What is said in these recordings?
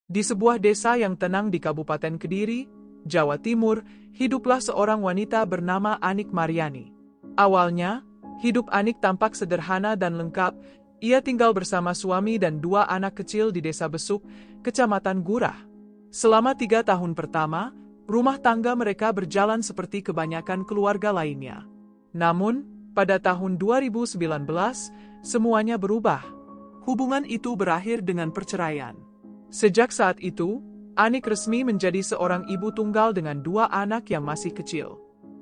Di sebuah desa yang tenang di Kabupaten Kediri, Jawa Timur, hiduplah seorang wanita bernama Anik Mariani. Awalnya, hidup Anik tampak sederhana dan lengkap. Ia tinggal bersama suami dan dua anak kecil di Desa Besuk, Kecamatan Gurah. Selama 3 tahun pertama, rumah tangga mereka berjalan seperti kebanyakan keluarga lainnya. Namun, pada tahun 2019, semuanya berubah. Hubungan itu berakhir dengan perceraian. Sejak saat itu, Anik resmi menjadi seorang ibu tunggal dengan 2 anak yang masih kecil.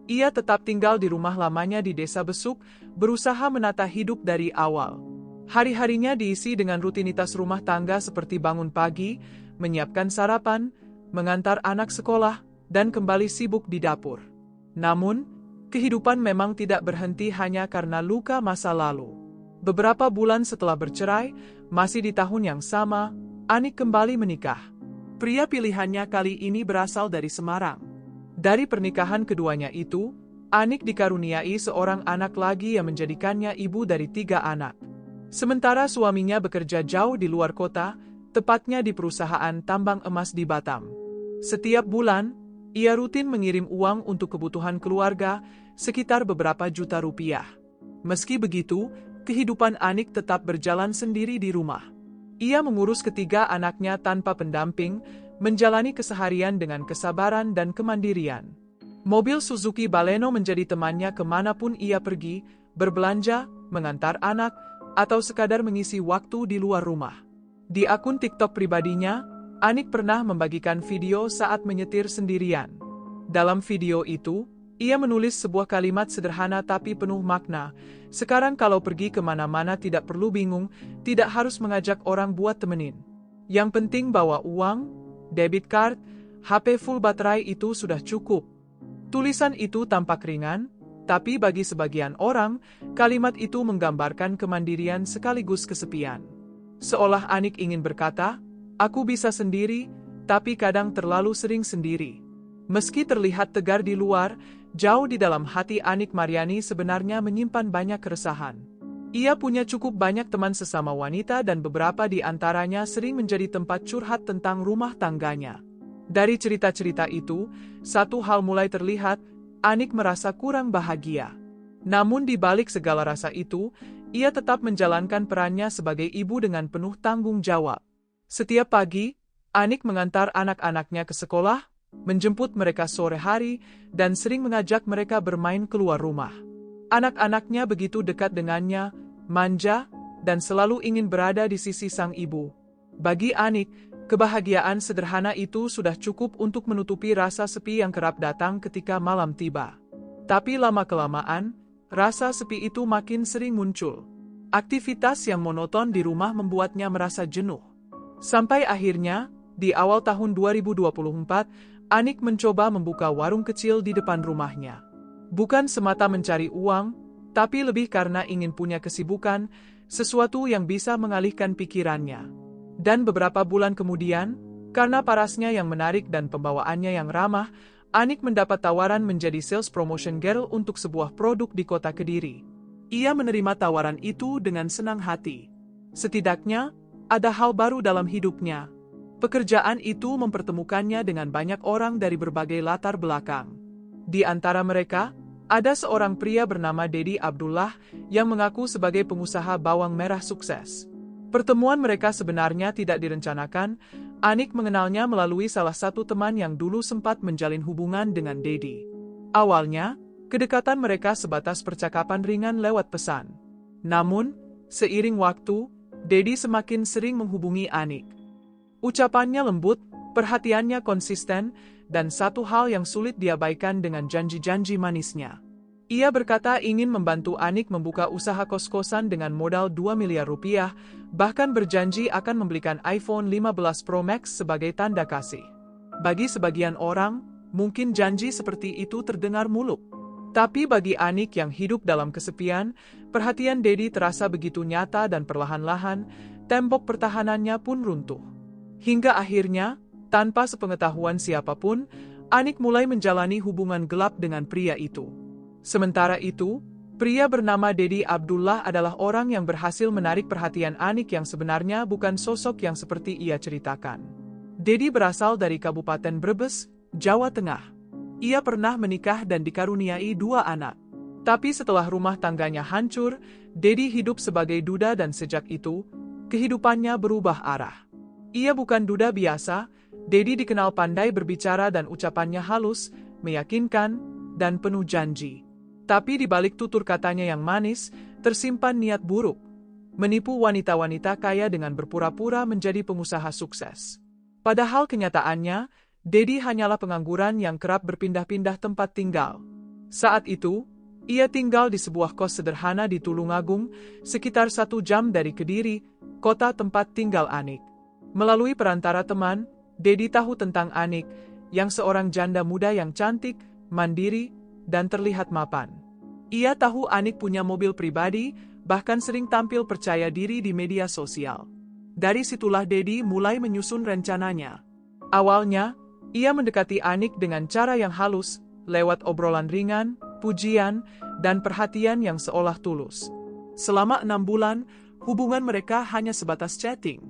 Ia tetap tinggal di rumah lamanya di Desa Besuk, berusaha menata hidup dari awal. Hari-harinya diisi dengan rutinitas rumah tangga seperti bangun pagi, menyiapkan sarapan, mengantar anak sekolah, dan kembali sibuk di dapur. Namun, kehidupan memang tidak berhenti hanya karena luka masa lalu. Beberapa bulan setelah bercerai, masih di tahun yang sama, Anik kembali menikah. Pria pilihannya kali ini berasal dari Semarang. Dari pernikahan keduanya itu, Anik dikaruniai seorang anak lagi yang menjadikannya ibu dari 3 anak. Sementara suaminya bekerja jauh di luar kota, tepatnya di perusahaan tambang emas di Batam. Setiap bulan, ia rutin mengirim uang untuk kebutuhan keluarga, sekitar beberapa juta rupiah. Meski begitu, kehidupan Anik tetap berjalan sendiri di rumah. Ia mengurus ketiga anaknya tanpa pendamping, menjalani keseharian dengan kesabaran dan kemandirian. Mobil Suzuki Baleno menjadi temannya kemanapun ia pergi, berbelanja, mengantar anak, atau sekadar mengisi waktu di luar rumah. Di akun TikTok pribadinya, Anik pernah membagikan video saat menyetir sendirian. Dalam video itu, ia menulis sebuah kalimat sederhana tapi penuh makna. Sekarang kalau pergi kemana-mana tidak perlu bingung, tidak harus mengajak orang buat temenin. Yang penting bawa uang, debit card, HP full baterai itu sudah cukup. Tulisan itu tampak ringan, tapi bagi sebagian orang, kalimat itu menggambarkan kemandirian sekaligus kesepian. Seolah Anik ingin berkata, "Aku bisa sendiri, tapi kadang terlalu sering sendiri." Meski terlihat tegar di luar, jauh di dalam hati Anik Mariani sebenarnya menyimpan banyak keresahan. Ia punya cukup banyak teman sesama wanita dan beberapa di antaranya sering menjadi tempat curhat tentang rumah tangganya. Dari cerita-cerita itu, satu hal mulai terlihat, Anik merasa kurang bahagia. Namun di balik segala rasa itu, ia tetap menjalankan perannya sebagai ibu dengan penuh tanggung jawab. Setiap pagi, Anik mengantar anak-anaknya ke sekolah, menjemput mereka sore hari, dan sering mengajak mereka bermain keluar rumah. Anak-anaknya begitu dekat dengannya, manja, dan selalu ingin berada di sisi sang ibu. Bagi Anik, kebahagiaan sederhana itu sudah cukup untuk menutupi rasa sepi yang kerap datang ketika malam tiba. Tapi lama-kelamaan, rasa sepi itu makin sering muncul. Aktivitas yang monoton di rumah membuatnya merasa jenuh. Sampai akhirnya, di awal tahun 2024, Anik mencoba membuka warung kecil di depan rumahnya. Bukan semata mencari uang, tapi lebih karena ingin punya kesibukan, sesuatu yang bisa mengalihkan pikirannya. Dan beberapa bulan kemudian, karena parasnya yang menarik dan pembawaannya yang ramah, Anik mendapat tawaran menjadi sales promotion girl untuk sebuah produk di kota Kediri. Ia menerima tawaran itu dengan senang hati. Setidaknya, ada hal baru dalam hidupnya. Pekerjaan itu mempertemukannya dengan banyak orang dari berbagai latar belakang. Di antara mereka, ada seorang pria bernama Dedi Abdullah yang mengaku sebagai pengusaha bawang merah sukses. Pertemuan mereka sebenarnya tidak direncanakan. Anik mengenalnya melalui salah satu teman yang dulu sempat menjalin hubungan dengan Dedi. Awalnya, kedekatan mereka sebatas percakapan ringan lewat pesan. Namun, seiring waktu, Dedi semakin sering menghubungi Anik. Ucapannya lembut, perhatiannya konsisten, dan satu hal yang sulit diabaikan dengan janji-janji manisnya. Ia berkata ingin membantu Anik membuka usaha kos-kosan dengan modal 2 miliar rupiah, bahkan berjanji akan membelikan iPhone 15 Pro Max sebagai tanda kasih. Bagi sebagian orang, mungkin janji seperti itu terdengar muluk. Tapi bagi Anik yang hidup dalam kesepian, perhatian Dedi terasa begitu nyata dan perlahan-lahan, tembok pertahanannya pun runtuh. Hingga akhirnya, tanpa sepengetahuan siapapun, Anik mulai menjalani hubungan gelap dengan pria itu. Sementara itu, pria bernama Dedi Abdullah adalah orang yang berhasil menarik perhatian Anik yang sebenarnya bukan sosok yang seperti ia ceritakan. Dedi berasal dari Kabupaten Brebes, Jawa Tengah. Ia pernah menikah dan dikaruniai 2 anak. Tapi setelah rumah tangganya hancur, Dedi hidup sebagai duda dan sejak itu, kehidupannya berubah arah. Ia bukan duda biasa, Dedi dikenal pandai berbicara dan ucapannya halus, meyakinkan, dan penuh janji. Tapi di balik tutur katanya yang manis, tersimpan niat buruk. Menipu wanita-wanita kaya dengan berpura-pura menjadi pengusaha sukses. Padahal kenyataannya, Dedi hanyalah pengangguran yang kerap berpindah-pindah tempat tinggal. Saat itu, ia tinggal di sebuah kos sederhana di Tulungagung, sekitar 1 jam dari Kediri, kota tempat tinggal Anik. Melalui perantara teman, Dedi tahu tentang Anik, yang seorang janda muda yang cantik, mandiri, dan terlihat mapan. Ia tahu Anik punya mobil pribadi, bahkan sering tampil percaya diri di media sosial. Dari situlah Dedi mulai menyusun rencananya. Awalnya, ia mendekati Anik dengan cara yang halus, lewat obrolan ringan, pujian, dan perhatian yang seolah tulus. Selama 6 bulan, hubungan mereka hanya sebatas chatting.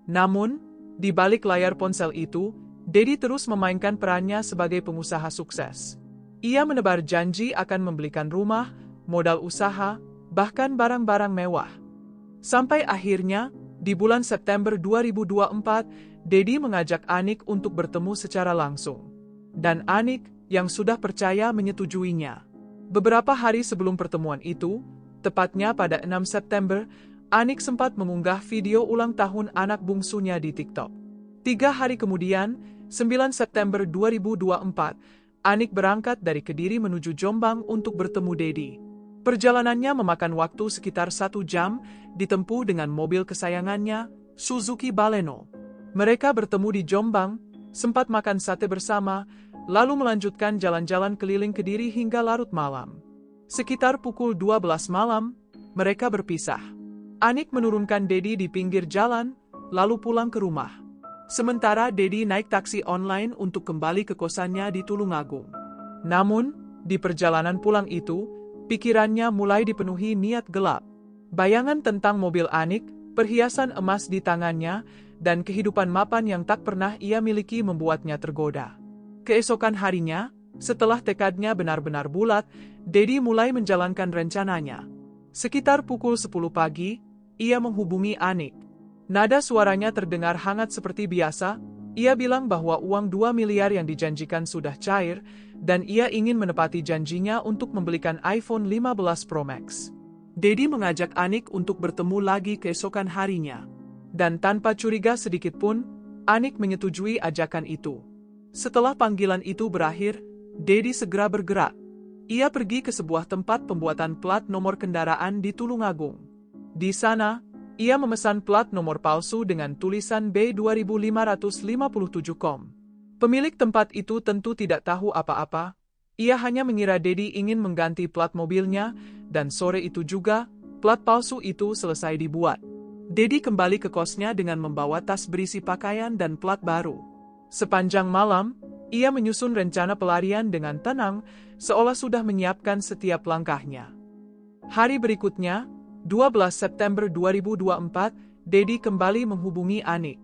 Namun, di balik layar ponsel itu, Dedi terus memainkan perannya sebagai pengusaha sukses. Ia menebar janji akan membelikan rumah, modal usaha, bahkan barang-barang mewah. Sampai akhirnya, di bulan September 2024, Dedi mengajak Anik untuk bertemu secara langsung. Dan Anik, yang sudah percaya menyetujuinya. Beberapa hari sebelum pertemuan itu, tepatnya pada 6 September, Anik sempat mengunggah video ulang tahun anak bungsunya di TikTok. 3 hari kemudian, 9 September 2024, Anik berangkat dari Kediri menuju Jombang untuk bertemu Dedi. Perjalanannya memakan waktu sekitar 1 jam, ditempuh dengan mobil kesayangannya, Suzuki Baleno. Mereka bertemu di Jombang, sempat makan sate bersama, lalu melanjutkan jalan-jalan keliling Kediri hingga larut malam. Sekitar pukul 12 malam, mereka berpisah. Anik menurunkan Dedi di pinggir jalan, lalu pulang ke rumah. Sementara Dedi naik taksi online untuk kembali ke kosannya di Tulungagung. Namun, di perjalanan pulang itu, pikirannya mulai dipenuhi niat gelap. Bayangan tentang mobil Anik, perhiasan emas di tangannya, dan kehidupan mapan yang tak pernah ia miliki membuatnya tergoda. Keesokan harinya, setelah tekadnya benar-benar bulat, Dedi mulai menjalankan rencananya. Sekitar pukul 10 pagi, ia menghubungi Anik. Nada suaranya terdengar hangat seperti biasa. Ia bilang bahwa uang 2 miliar yang dijanjikan sudah cair, dan ia ingin menepati janjinya untuk membelikan iPhone 15 Pro Max. Dedi mengajak Anik untuk bertemu lagi keesokan harinya. Dan tanpa curiga sedikit pun, Anik menyetujui ajakan itu. Setelah panggilan itu berakhir, Dedi segera bergerak. Ia pergi ke sebuah tempat pembuatan plat nomor kendaraan di Tulungagung. Di sana, ia memesan plat nomor palsu dengan tulisan B2557com. Pemilik tempat itu tentu tidak tahu apa-apa. Ia hanya mengira Dedi ingin mengganti plat mobilnya, dan sore itu juga, plat palsu itu selesai dibuat. Dedi kembali ke kosnya dengan membawa tas berisi pakaian dan plat baru. Sepanjang malam, ia menyusun rencana pelarian dengan tenang, seolah sudah menyiapkan setiap langkahnya. Hari berikutnya, 12 September 2024, Dedi kembali menghubungi Anik.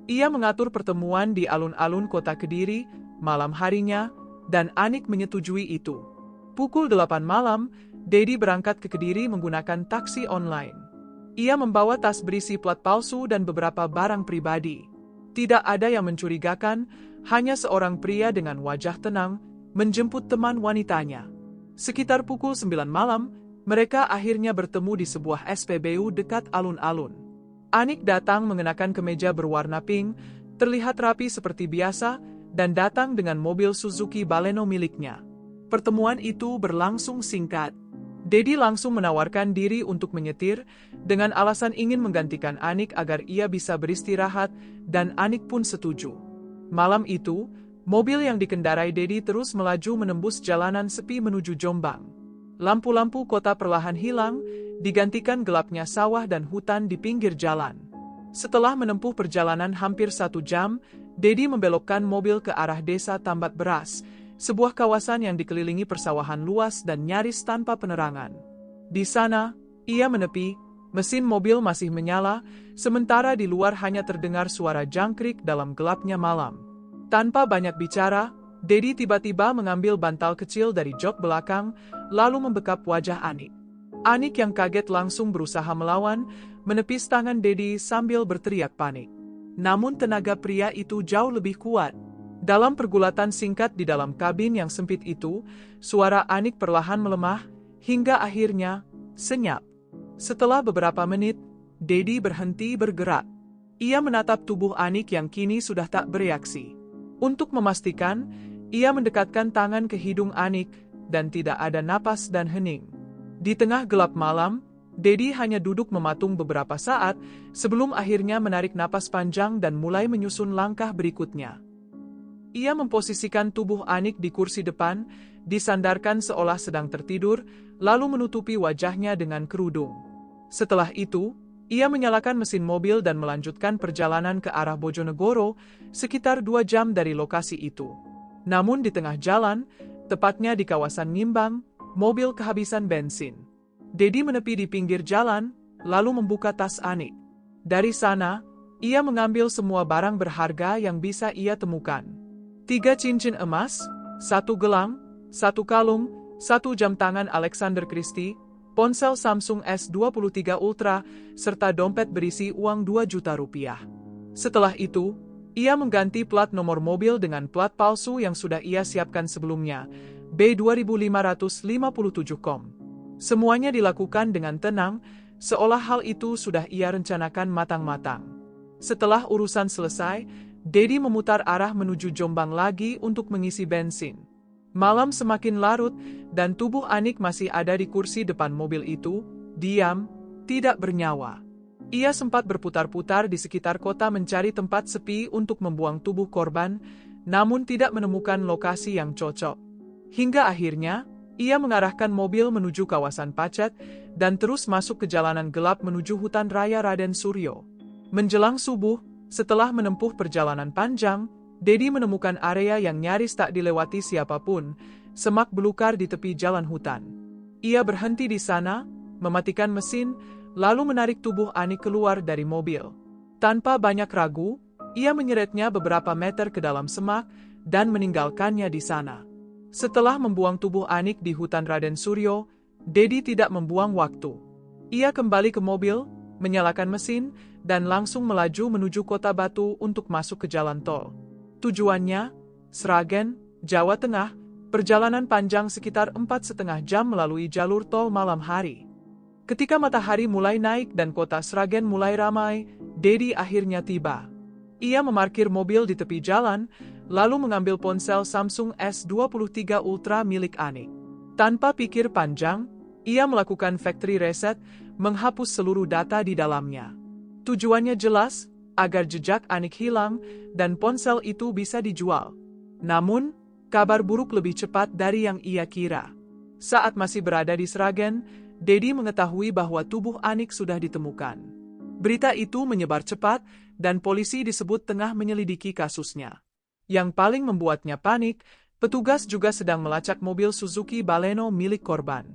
Ia mengatur pertemuan di alun-alun kota Kediri, malam harinya, dan Anik menyetujui itu. Pukul 8 malam, Dedi berangkat ke Kediri menggunakan taksi online. Ia membawa tas berisi plat palsu dan beberapa barang pribadi. Tidak ada yang mencurigakan, hanya seorang pria dengan wajah tenang, menjemput teman wanitanya. Sekitar pukul 9 malam, mereka akhirnya bertemu di sebuah SPBU dekat alun-alun. Anik datang mengenakan kemeja berwarna pink, terlihat rapi seperti biasa, dan datang dengan mobil Suzuki Baleno miliknya. Pertemuan itu berlangsung singkat. Dedi langsung menawarkan diri untuk menyetir, dengan alasan ingin menggantikan Anik agar ia bisa beristirahat, dan Anik pun setuju. Malam itu, mobil yang dikendarai Dedi terus melaju menembus jalanan sepi menuju Jombang. Lampu-lampu kota perlahan hilang, digantikan gelapnya sawah dan hutan di pinggir jalan. Setelah menempuh perjalanan hampir 1 jam, Dedi membelokkan mobil ke arah desa Tambat Beras, sebuah kawasan yang dikelilingi persawahan luas dan nyaris tanpa penerangan. Di sana, ia menepi, Mesin mobil masih menyala, sementara di luar hanya terdengar suara jangkrik dalam gelapnya malam. Tanpa banyak bicara, Dedi tiba-tiba mengambil bantal kecil dari jok belakang, lalu membekap wajah Anik. Anik yang kaget langsung berusaha melawan, menepis tangan Dedi sambil berteriak panik. Namun tenaga pria itu jauh lebih kuat. Dalam pergulatan singkat di dalam kabin yang sempit itu, suara Anik perlahan melemah, hingga akhirnya senyap. Setelah beberapa menit, Dedi berhenti bergerak. Ia menatap tubuh Anik yang kini sudah tak bereaksi. Untuk memastikan, ia mendekatkan tangan ke hidung Anik, dan tidak ada napas dan hening. Di tengah gelap malam, Dedi hanya duduk mematung beberapa saat, sebelum akhirnya menarik napas panjang dan mulai menyusun langkah berikutnya. Ia memposisikan tubuh Anik di kursi depan, disandarkan seolah sedang tertidur, lalu menutupi wajahnya dengan kerudung. Setelah itu, ia menyalakan mesin mobil dan melanjutkan perjalanan ke arah Bojonegoro, sekitar 2 jam dari lokasi itu. Namun di tengah jalan, tepatnya di kawasan Ngimbang, mobil kehabisan bensin. Dedi menepi di pinggir jalan, lalu membuka tas Anik. Dari sana, ia mengambil semua barang berharga yang bisa ia temukan. 3 cincin emas, 1 gelang, 1 kalung, 1 jam tangan Alexander Christie, ponsel Samsung S23 Ultra, serta dompet berisi uang 2 juta rupiah. Setelah itu, ia mengganti plat nomor mobil dengan plat palsu yang sudah ia siapkan sebelumnya, B2557com. Semuanya dilakukan dengan tenang, seolah hal itu sudah ia rencanakan matang-matang. Setelah urusan selesai, Dedi memutar arah menuju Jombang lagi untuk mengisi bensin. Malam semakin larut, dan tubuh Anik masih ada di kursi depan mobil itu, diam, tidak bernyawa. Ia sempat berputar-putar di sekitar kota mencari tempat sepi untuk membuang tubuh korban, namun tidak menemukan lokasi yang cocok. Hingga akhirnya, ia mengarahkan mobil menuju kawasan Pacet, dan terus masuk ke jalanan gelap menuju hutan raya Raden Suryo. Menjelang subuh, setelah menempuh perjalanan panjang, Dedi menemukan area yang nyaris tak dilewati siapapun, semak belukar di tepi jalan hutan. Ia berhenti di sana, mematikan mesin, lalu menarik tubuh Anik keluar dari mobil. Tanpa banyak ragu, ia menyeretnya beberapa meter ke dalam semak, dan meninggalkannya di sana. Setelah membuang tubuh Anik di hutan Raden Suryo, Dedi tidak membuang waktu. Ia kembali ke mobil, menyalakan mesin, dan langsung melaju menuju Kota Batu untuk masuk ke jalan tol. Tujuannya, Sragen, Jawa Tengah, perjalanan panjang sekitar 4,5 jam melalui jalur tol malam hari. Ketika matahari mulai naik dan kota Sragen mulai ramai, Dedi akhirnya tiba. Ia memarkir mobil di tepi jalan, lalu mengambil ponsel Samsung S23 Ultra milik Anik. Tanpa pikir panjang, ia melakukan factory reset, menghapus seluruh data di dalamnya. Tujuannya jelas, agar jejak Anik hilang, dan ponsel itu bisa dijual. Namun, kabar buruk lebih cepat dari yang ia kira. Saat masih berada di Sragen, Dedi mengetahui bahwa tubuh Anik sudah ditemukan. Berita itu menyebar cepat, dan polisi disebut tengah menyelidiki kasusnya. Yang paling membuatnya panik, petugas juga sedang melacak mobil Suzuki Baleno milik korban.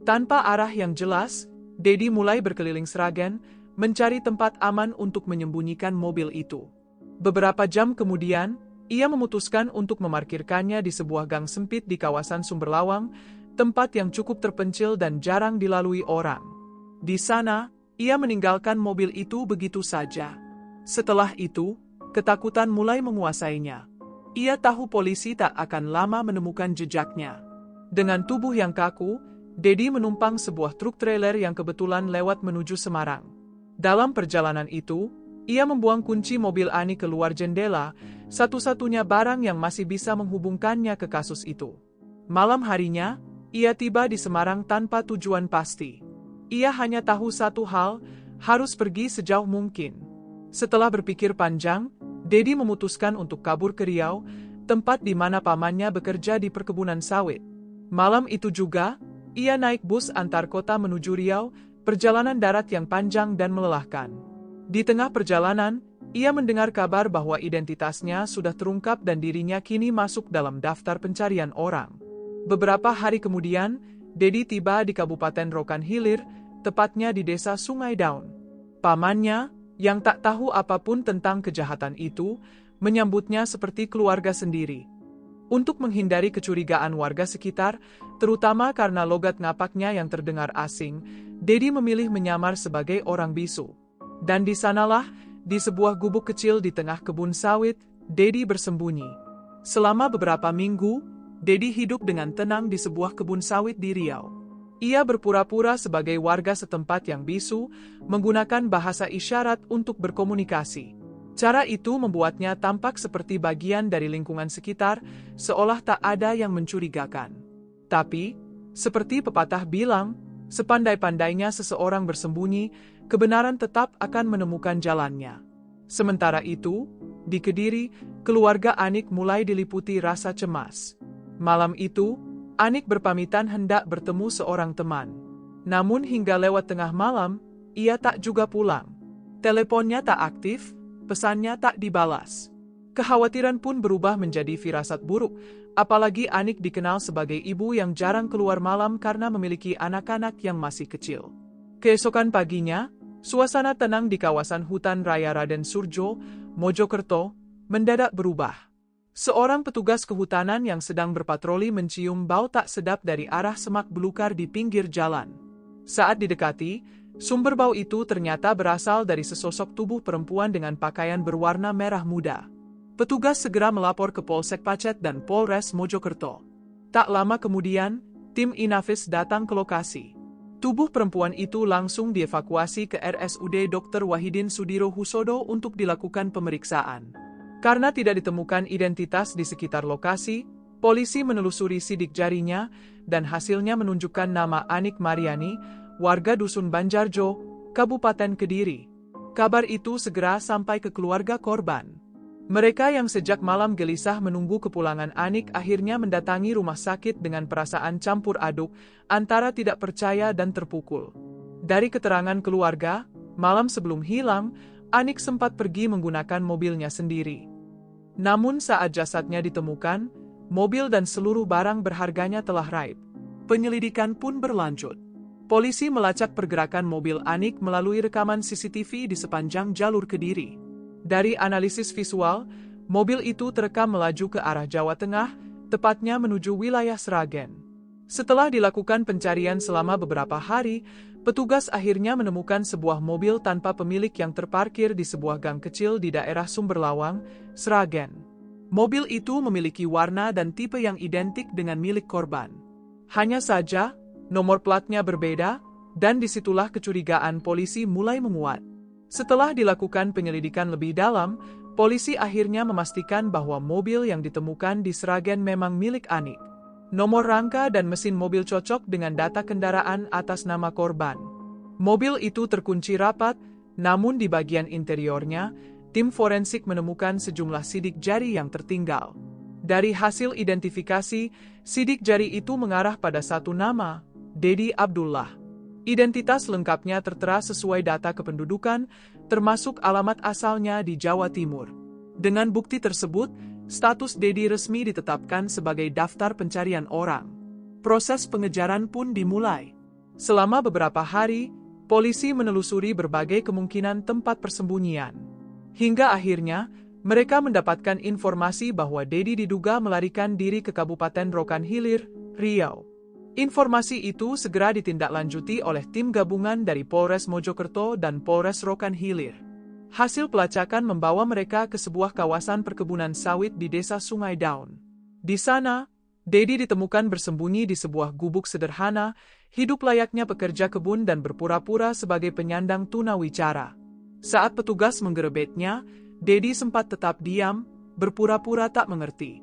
Tanpa arah yang jelas, Dedi mulai berkeliling Sragen, mencari tempat aman untuk menyembunyikan mobil itu. Beberapa jam kemudian, ia memutuskan untuk memarkirkannya di sebuah gang sempit di kawasan Sumberlawang, tempat yang cukup terpencil dan jarang dilalui orang. Di sana, ia meninggalkan mobil itu begitu saja. Setelah itu, ketakutan mulai menguasainya. Ia tahu polisi tak akan lama menemukan jejaknya. Dengan tubuh yang kaku, Dedi menumpang sebuah truk trailer yang kebetulan lewat menuju Semarang. Dalam perjalanan itu, ia membuang kunci mobil Anik keluar jendela, satu-satunya barang yang masih bisa menghubungkannya ke kasus itu. Malam harinya, ia tiba di Semarang tanpa tujuan pasti. Ia hanya tahu satu hal, harus pergi sejauh mungkin. Setelah berpikir panjang, Dedi memutuskan untuk kabur ke Riau, tempat di mana pamannya bekerja di perkebunan sawit. Malam itu juga, ia naik bus antar kota menuju Riau, perjalanan darat yang panjang dan melelahkan. Di tengah perjalanan, ia mendengar kabar bahwa identitasnya sudah terungkap dan dirinya kini masuk dalam daftar pencarian orang. Beberapa hari kemudian, Dedi tiba di Kabupaten Rokan Hilir, tepatnya di desa Sungai Daun. Pamannya, yang tak tahu apapun tentang kejahatan itu, menyambutnya seperti keluarga sendiri. Untuk menghindari kecurigaan warga sekitar, terutama karena logat ngapaknya yang terdengar asing, Dedi memilih menyamar sebagai orang bisu. Dan di sanalah, di sebuah gubuk kecil di tengah kebun sawit, Dedi bersembunyi. Selama beberapa minggu, Dedi hidup dengan tenang di sebuah kebun sawit di Riau. Ia berpura-pura sebagai warga setempat yang bisu, menggunakan bahasa isyarat untuk berkomunikasi. Cara itu membuatnya tampak seperti bagian dari lingkungan sekitar, seolah tak ada yang mencurigakan. Tapi, seperti pepatah bilang, sepandai-pandainya seseorang bersembunyi, kebenaran tetap akan menemukan jalannya. Sementara itu, di Kediri, keluarga Anik mulai diliputi rasa cemas. Malam itu, Anik berpamitan hendak bertemu seorang teman. Namun hingga lewat tengah malam, ia tak juga pulang. Teleponnya tak aktif, pesannya tak dibalas. Kekhawatiran pun berubah menjadi firasat buruk, apalagi Anik dikenal sebagai ibu yang jarang keluar malam karena memiliki anak-anak yang masih kecil. Keesokan paginya, suasana tenang di kawasan hutan raya Raden Surjo, Mojokerto, mendadak berubah. Seorang petugas kehutanan yang sedang berpatroli mencium bau tak sedap dari arah semak belukar di pinggir jalan. Saat didekati, sumber bau itu ternyata berasal dari sesosok tubuh perempuan dengan pakaian berwarna merah muda. Petugas segera melapor ke Polsek Pacet dan Polres Mojokerto. Tak lama kemudian, tim Inavis datang ke lokasi. Tubuh perempuan itu langsung dievakuasi ke RSUD Dr. Wahidin Sudirohusodo untuk dilakukan pemeriksaan. Karena tidak ditemukan identitas di sekitar lokasi, polisi menelusuri sidik jarinya, dan hasilnya menunjukkan nama Anik Mariani, warga Dusun Banjarjo, Kabupaten Kediri. Kabar itu segera sampai ke keluarga korban. Mereka yang sejak malam gelisah menunggu kepulangan Anik akhirnya mendatangi rumah sakit dengan perasaan campur aduk, antara tidak percaya dan terpukul. Dari keterangan keluarga, malam sebelum hilang, Anik sempat pergi menggunakan mobilnya sendiri. Namun saat jasadnya ditemukan, mobil dan seluruh barang berharganya telah raib. Penyelidikan pun berlanjut. Polisi melacak pergerakan mobil Anik melalui rekaman CCTV di sepanjang jalur Kediri. Dari analisis visual, mobil itu terekam melaju ke arah Jawa Tengah, tepatnya menuju wilayah Sragen. Setelah dilakukan pencarian selama beberapa hari, petugas akhirnya menemukan sebuah mobil tanpa pemilik yang terparkir di sebuah gang kecil di daerah Sumberlawang, Sragen. Mobil itu memiliki warna dan tipe yang identik dengan milik korban. Hanya saja, nomor platnya berbeda, dan disitulah kecurigaan polisi mulai menguat. Setelah dilakukan penyelidikan lebih dalam, polisi akhirnya memastikan bahwa mobil yang ditemukan di Sragen memang milik Anik. Nomor rangka dan mesin mobil cocok dengan data kendaraan atas nama korban. Mobil itu terkunci rapat, namun di bagian interiornya, tim forensik menemukan sejumlah sidik jari yang tertinggal. Dari hasil identifikasi, sidik jari itu mengarah pada satu nama, Dedi Abdullah. Identitas lengkapnya tertera sesuai data kependudukan, termasuk alamat asalnya di Jawa Timur. Dengan bukti tersebut, status Dedi resmi ditetapkan sebagai daftar pencarian orang. Proses pengejaran pun dimulai. Selama beberapa hari, polisi menelusuri berbagai kemungkinan tempat persembunyian. Hingga akhirnya, mereka mendapatkan informasi bahwa Dedi diduga melarikan diri ke Kabupaten Rokan Hilir, Riau. Informasi itu segera ditindaklanjuti oleh tim gabungan dari Polres Mojokerto dan Polres Rokan Hilir. Hasil pelacakan membawa mereka ke sebuah kawasan perkebunan sawit di desa Sungai Daun. Di sana, Dedi ditemukan bersembunyi di sebuah gubuk sederhana, hidup layaknya pekerja kebun dan berpura-pura sebagai penyandang tunawicara. Saat petugas menggerebeknya, Dedi sempat tetap diam, berpura-pura tak mengerti.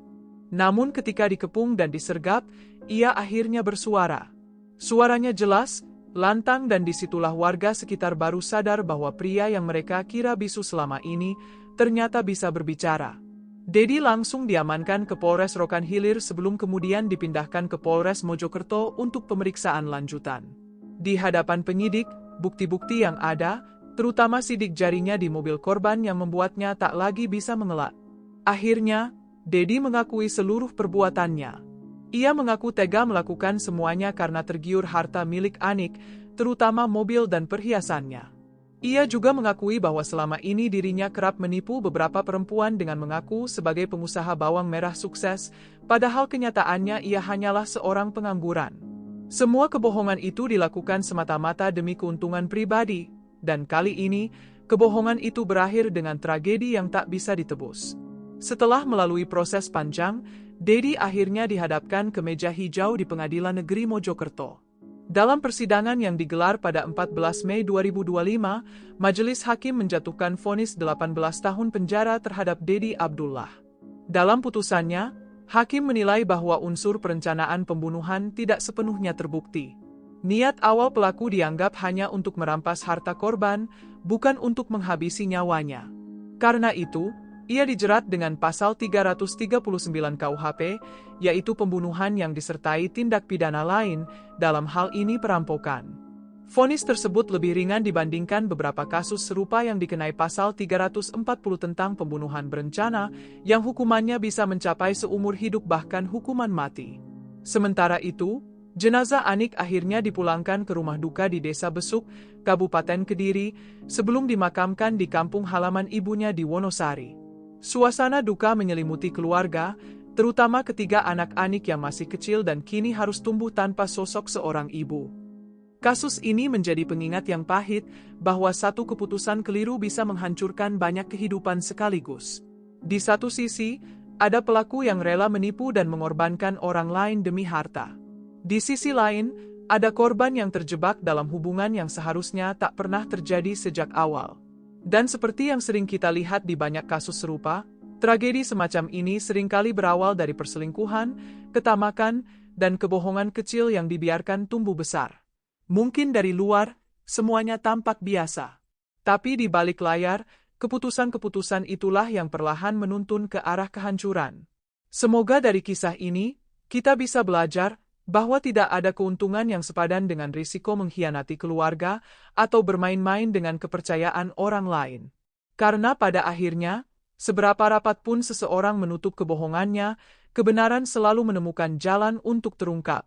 Namun ketika dikepung dan disergap, ia akhirnya bersuara. Suaranya jelas, lantang, dan disitulah warga sekitar baru sadar bahwa pria yang mereka kira bisu selama ini ternyata bisa berbicara. Dedi langsung diamankan ke Polres Rokan Hilir sebelum kemudian dipindahkan ke Polres Mojokerto untuk pemeriksaan lanjutan. Di hadapan penyidik, bukti-bukti yang ada, terutama sidik jarinya di mobil korban yang membuatnya tak lagi bisa mengelak. Akhirnya, Dedi mengakui seluruh perbuatannya. Ia mengaku tega melakukan semuanya karena tergiur harta milik Anik, terutama mobil dan perhiasannya. Ia juga mengakui bahwa selama ini dirinya kerap menipu beberapa perempuan dengan mengaku sebagai pengusaha bawang merah sukses, padahal kenyataannya ia hanyalah seorang pengangguran. Semua kebohongan itu dilakukan semata-mata demi keuntungan pribadi, dan kali ini, kebohongan itu berakhir dengan tragedi yang tak bisa ditebus. Setelah melalui proses panjang, Dedi akhirnya dihadapkan ke meja hijau di Pengadilan Negeri Mojokerto. Dalam persidangan yang digelar pada 14 Mei 2025, Majelis Hakim menjatuhkan vonis 18 tahun penjara terhadap Dedi Abdullah. Dalam putusannya, Hakim menilai bahwa unsur perencanaan pembunuhan tidak sepenuhnya terbukti. Niat awal pelaku dianggap hanya untuk merampas harta korban, bukan untuk menghabisi nyawanya. Karena itu, ia dijerat dengan pasal 339 KUHP, yaitu pembunuhan yang disertai tindak pidana lain, dalam hal ini perampokan. Vonis tersebut lebih ringan dibandingkan beberapa kasus serupa yang dikenai pasal 340 tentang pembunuhan berencana, yang hukumannya bisa mencapai seumur hidup bahkan hukuman mati. Sementara itu, jenazah Anik akhirnya dipulangkan ke rumah duka di Desa Besuk, Kabupaten Kediri, sebelum dimakamkan di kampung halaman ibunya di Wonosari. Suasana duka menyelimuti keluarga, terutama ketiga anak Anik yang masih kecil dan kini harus tumbuh tanpa sosok seorang ibu. Kasus ini menjadi pengingat yang pahit bahwa satu keputusan keliru bisa menghancurkan banyak kehidupan sekaligus. Di satu sisi, ada pelaku yang rela menipu dan mengorbankan orang lain demi harta. Di sisi lain, ada korban yang terjebak dalam hubungan yang seharusnya tak pernah terjadi sejak awal. Dan seperti yang sering kita lihat di banyak kasus serupa, tragedi semacam ini seringkali berawal dari perselingkuhan, ketamakan, dan kebohongan kecil yang dibiarkan tumbuh besar. Mungkin dari luar, semuanya tampak biasa. Tapi di balik layar, keputusan-keputusan itulah yang perlahan menuntun ke arah kehancuran. Semoga dari kisah ini, kita bisa belajar bahwa tidak ada keuntungan yang sepadan dengan risiko mengkhianati keluarga atau bermain-main dengan kepercayaan orang lain. Karena pada akhirnya, seberapa rapat pun seseorang menutup kebohongannya, kebenaran selalu menemukan jalan untuk terungkap.